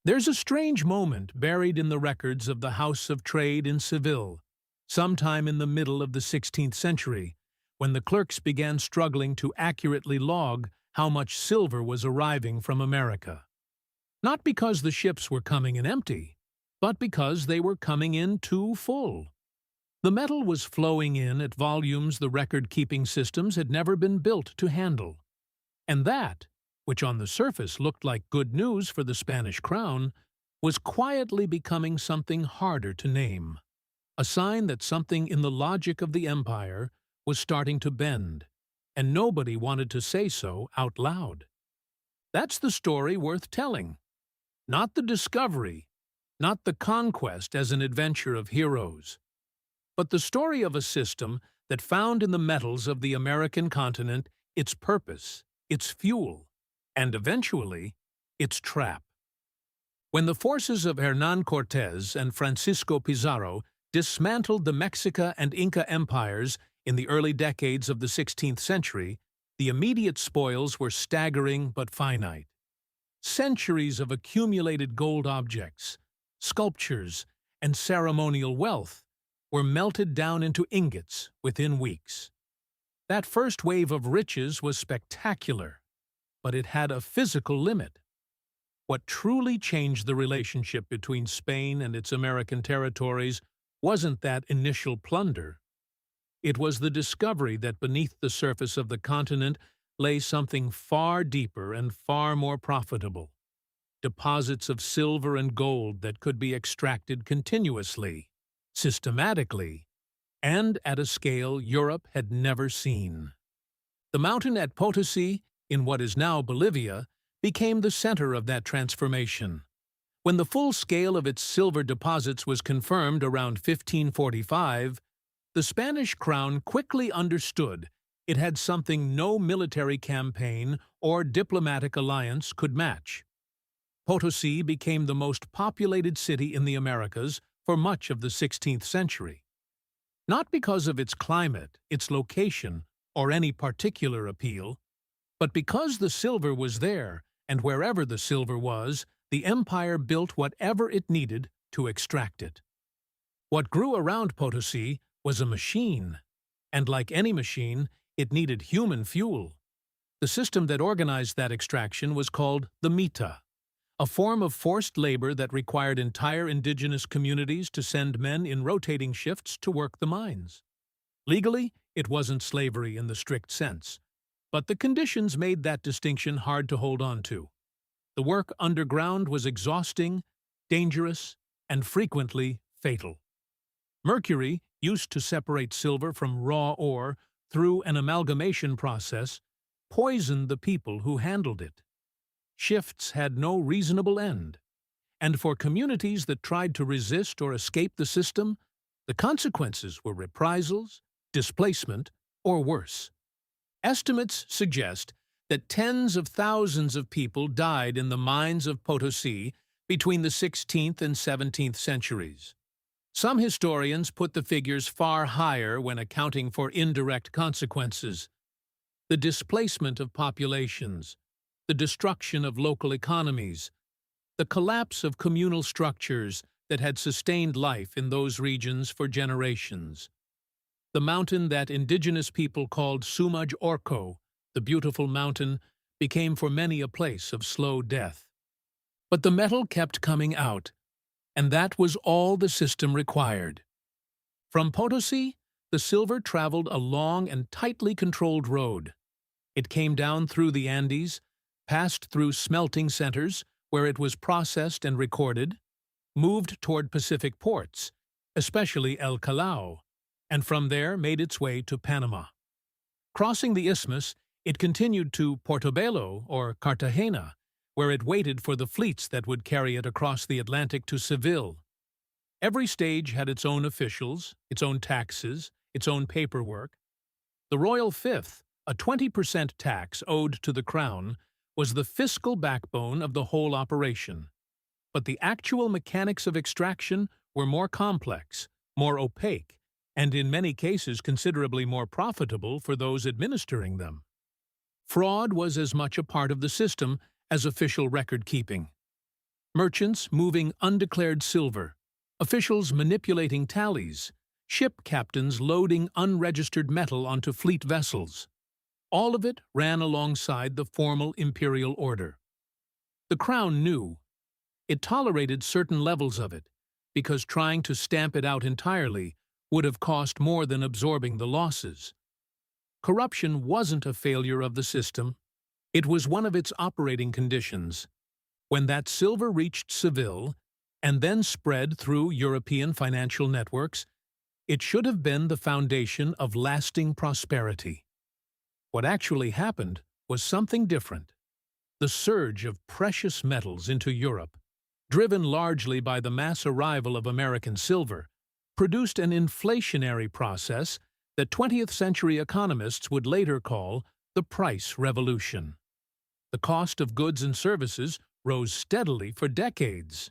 There's a strange moment buried in the records of the House of Trade in Seville, sometime in the middle of the 16th century, when the clerks began struggling to accurately log how much silver was arriving from America. Not because the ships were coming in empty, but because they were coming in too full. The metal was flowing in at volumes the record-keeping systems had never been built to handle. And that, which on the surface looked like good news for the Spanish crown, was quietly becoming something harder to name, a sign that something in the logic of the empire was starting to bend, and nobody wanted to say so out loud. That's the story worth telling. Not the discovery, not the conquest as an adventure of heroes, but the story of a system that found in the metals of the American continent its purpose, its fuel, and eventually, its trap. When the forces of Hernán Cortés and Francisco Pizarro dismantled the Mexica and Inca empires in the early decades of the 16th century, the immediate spoils were staggering but finite. Centuries of accumulated gold objects, sculptures, and ceremonial wealth were melted down into ingots within weeks. That first wave of riches was spectacular, but it had a physical limit. What truly changed the relationship between Spain and its American territories wasn't that initial plunder. It was the discovery that beneath the surface of the continent lay something far deeper and far more profitable. Deposits of silver and gold that could be extracted continuously, systematically, and at a scale Europe had never seen. The mountain at Potosi, in what is now Bolivia, became the center of that transformation. When the full scale of its silver deposits was confirmed around 1545, the Spanish crown quickly understood it had something no military campaign or diplomatic alliance could match. Potosi became the most populated city in the Americas for much of the 16th century. Not because of its climate, its location, or any particular appeal, but because the silver was there, and wherever the silver was, the empire built whatever it needed to extract it. What grew around Potosi was a machine, and like any machine, it needed human fuel. The system that organized that extraction was called the mita, a form of forced labor that required entire indigenous communities to send men in rotating shifts to work the mines. Legally, it wasn't slavery in the strict sense, but the conditions made that distinction hard to hold on to. The work underground was exhausting, dangerous, and frequently fatal. Mercury, used to separate silver from raw ore through an amalgamation process, poisoned the people who handled it. Shifts had no reasonable end, and for communities that tried to resist or escape the system, the consequences were reprisals, displacement, or worse. Estimates suggest that tens of thousands of people died in the mines of Potosi between the 16th and 17th centuries. Some historians put the figures far higher when accounting for indirect consequences. The displacement of populations, the destruction of local economies, the collapse of communal structures that had sustained life in those regions for generations. The mountain that indigenous people called Sumaj Orco, the beautiful mountain, became for many a place of slow death. But the metal kept coming out, and that was all the system required. From Potosi, the silver traveled a long and tightly controlled road. It came down through the Andes, passed through smelting centers where it was processed and recorded, moved toward Pacific ports, especially El Callao, and from there made its way to Panama. Crossing the isthmus, it continued to Portobelo or Cartagena, where it waited for the fleets that would carry it across the Atlantic to Seville. Every stage had its own officials, its own taxes, its own paperwork. The Royal Fifth, a 20% tax owed to the Crown, was the fiscal backbone of the whole operation. But the actual mechanics of extraction were more complex, more opaque, and in many cases considerably more profitable for those administering them. Fraud was as much a part of the system as official record-keeping. merchants moving undeclared silver, officials manipulating tallies, ship captains loading unregistered metal onto fleet vessels. All of it ran alongside the formal imperial order. The crown knew. It tolerated certain levels of it, because trying to stamp it out entirely would have cost more than absorbing the losses. Corruption wasn't a failure of the system. It was one of its operating conditions. When that silver reached Seville, and then spread through European financial networks, it should have been the foundation of lasting prosperity. What actually happened was something different. The surge of precious metals into Europe, driven largely by the mass arrival of American silver, produced an inflationary process that 20th-century economists would later call the price revolution. The cost of goods and services rose steadily for decades.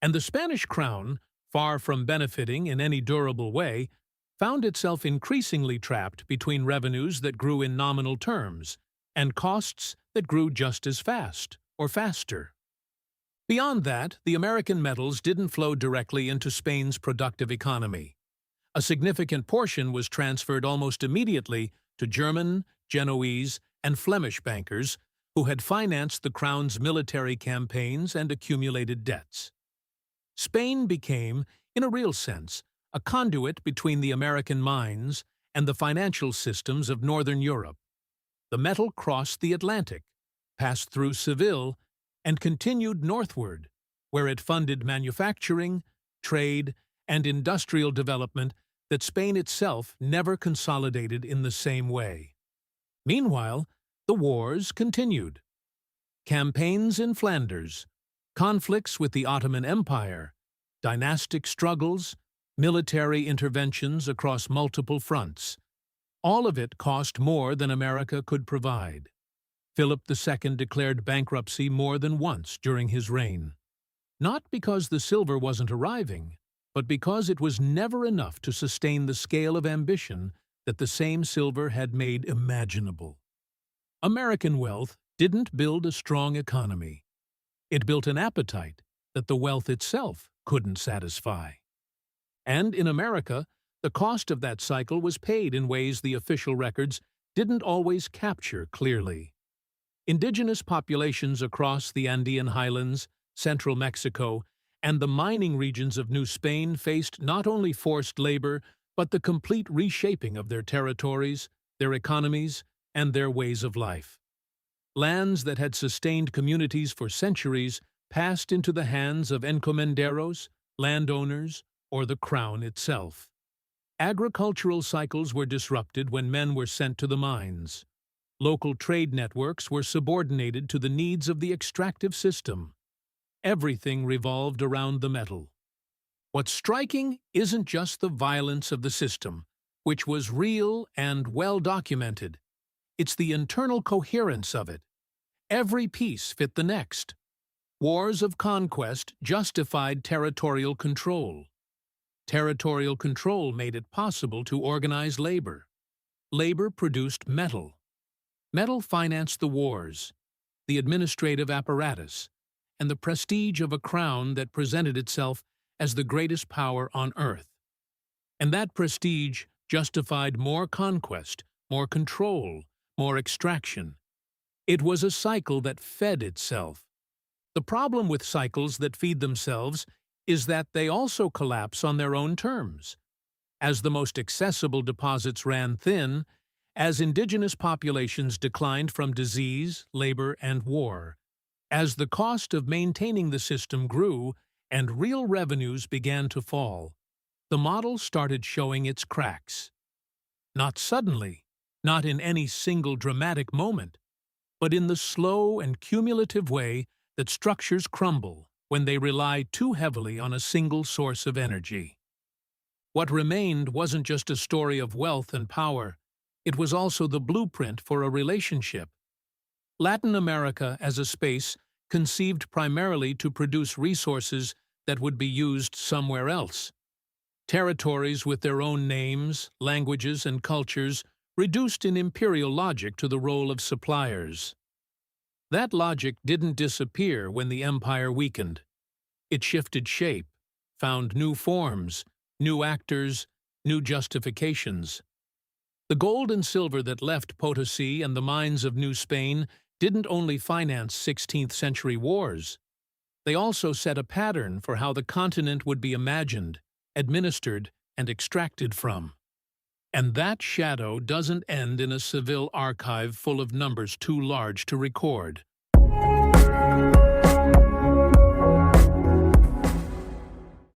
And the Spanish crown, far from benefiting in any durable way, found itself increasingly trapped between revenues that grew in nominal terms and costs that grew just as fast or faster. Beyond that, the American metals didn't flow directly into Spain's productive economy. A significant portion was transferred almost immediately to German, Genoese, and Flemish bankers who had financed the crown's military campaigns and accumulated debts. Spain became, in a real sense, a conduit between the American mines and the financial systems of Northern Europe. The metal crossed the Atlantic, passed through Seville, and continued northward, where it funded manufacturing, trade, and industrial development that Spain itself never consolidated in the same way. Meanwhile, the wars continued. Campaigns in Flanders, conflicts with the Ottoman Empire, dynastic struggles, military interventions across multiple fronts. All of it cost more than America could provide. Philip II declared bankruptcy more than once during his reign. Not because the silver wasn't arriving, but because it was never enough to sustain the scale of ambition that the same silver had made imaginable. American wealth didn't build a strong economy. It built an appetite that the wealth itself couldn't satisfy. And in America, the cost of that cycle was paid in ways the official records didn't always capture clearly. Indigenous populations across the Andean highlands, central Mexico, and the mining regions of New Spain faced not only forced labor, but the complete reshaping of their territories, their economies, and their ways of life. Lands that had sustained communities for centuries passed into the hands of encomenderos, landowners, or the crown itself. Agricultural cycles were disrupted when men were sent to the mines. Local trade networks were subordinated to the needs of the extractive system. Everything revolved around the metal. What's striking isn't just the violence of the system, which was real and well documented. It's the internal coherence of it. Every piece fit the next. Wars of conquest justified territorial control. Territorial control made it possible to organize labor. Labor produced metal. Metal financed the wars, the administrative apparatus, and the prestige of a crown that presented itself as the greatest power on earth. And that prestige justified more conquest, more control, more extraction. It was a cycle that fed itself. The problem with cycles that feed themselves is that they also collapse on their own terms. As the most accessible deposits ran thin, as indigenous populations declined from disease, labor, and war, as the cost of maintaining the system grew and real revenues began to fall, the model started showing its cracks. Not suddenly, not in any single dramatic moment, but in the slow and cumulative way that structures crumble when they rely too heavily on a single source of energy. What remained wasn't just a story of wealth and power, it was also the blueprint for a relationship. Latin America as a space conceived primarily to produce resources that would be used somewhere else. Territories with their own names, languages, and cultures reduced in imperial logic to the role of suppliers. That logic didn't disappear when the empire weakened. It shifted shape, found new forms, new actors, new justifications. The gold and silver that left Potosi and the mines of New Spain didn't only finance 16th century wars. They also set a pattern for how the continent would be imagined, administered, and extracted from. And that shadow doesn't end in a Seville archive full of numbers too large to record.